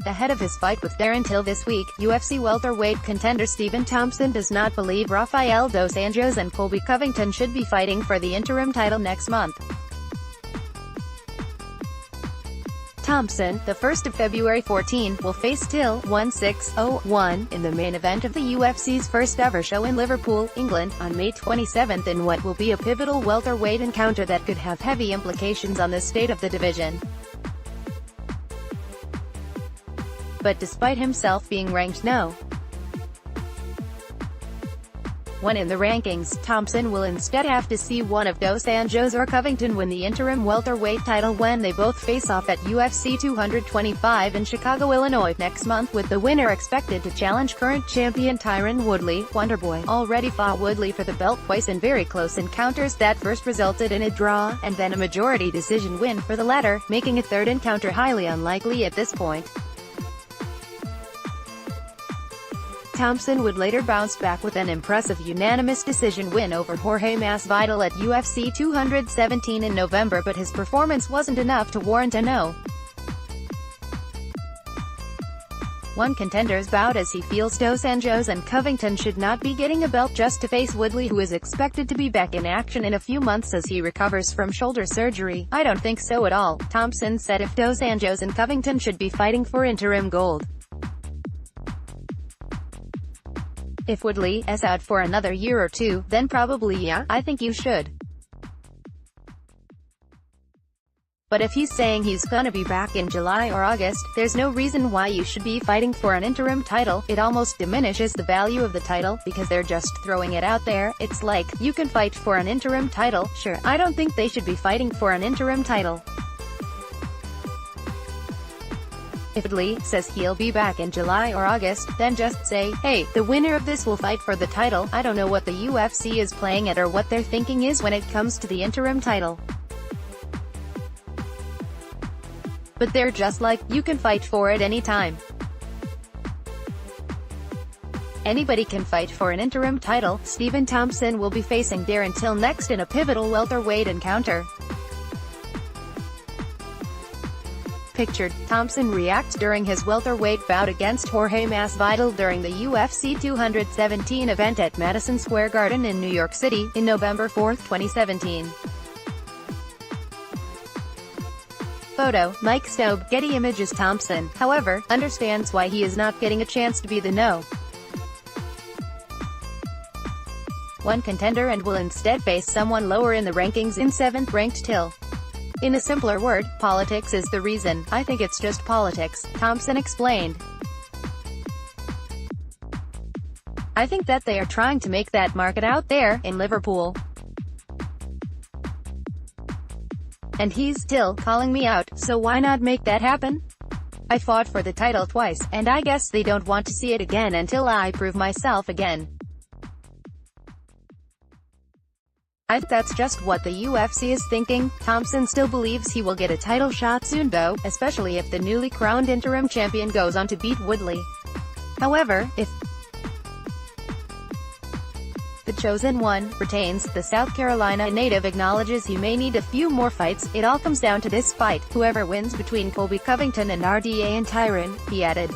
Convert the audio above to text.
Ahead of his fight with Darren Till this week, UFC welterweight contender Stephen Thompson does not believe Rafael dos Anjos and Colby Covington should be fighting for the interim title next month. Thompson, the 1st of February 14, will face Till, 1601, in the main event of the UFC's first-ever show in Liverpool, England, on May 27 in what will be a pivotal welterweight encounter that could have heavy implications on the state of the division. But despite himself being ranked No. 1 in the rankings, Thompson will instead have to see one of dos Anjos or Covington win the interim welterweight title when they both face off at UFC 225 in Chicago, Illinois, next month, with the winner expected to challenge current champion Tyron Woodley. Wonderboy already fought Woodley for the belt twice in very close encounters that first resulted in a draw, and then a majority decision win for the latter, making a third encounter highly unlikely at this point. Thompson would later bounce back with an impressive unanimous decision win over Jorge Masvidal at UFC 217 in November, but his performance wasn't enough to warrant a No. 1 contender's bout, as he feels dos Anjos and Covington should not be getting a belt just to face Woodley, who is expected to be back in action in a few months as he recovers from shoulder surgery. "I don't think so at all," Thompson said. "If dos Anjos and Covington should be fighting for interim gold. If Woodley is out for another year or two, then probably yeah, I think you should. But if he's saying he's gonna be back in July or August, there's no reason why you should be fighting for an interim title. It almost diminishes the value of the title, because they're just throwing it out there. It's like, you can fight for an interim title, sure. I don't think they should be fighting for an interim title. If Woodley says he'll be back in July or August, then just say, hey, the winner of this will fight for the title." I don't know what the UFC is playing at or what their thinking is when it comes to the interim title. But they're just like, you can fight for it anytime. Anybody can fight for an interim title. Stephen Thompson will be facing Darren Till next in a pivotal welterweight encounter. Pictured, Thompson reacts during his welterweight bout against Jorge Masvidal during the UFC 217 event at Madison Square Garden in New York City, in November 4, 2017. Photo, Mike Stobe. Getty Images. Thompson, however, understands why he is not getting a chance to be the No. 1 contender and will instead face someone lower in the rankings in 7th-ranked Till. "In a simpler word, politics is the reason. I think it's just politics," Thompson explained. "I think that they are trying to make that market out there, in Liverpool. And he's Till calling me out, so why not make that happen? I fought for the title twice, and I guess they don't want to see it again until I prove myself again. I think that's just what the UFC is thinking." Thompson still believes he will get a title shot soon though, especially if the newly crowned interim champion goes on to beat Woodley. However, if the chosen one retains, the South Carolina native acknowledges he may need a few more fights. "It all comes down to this fight, whoever wins between Colby Covington and RDA and Tyron," he added.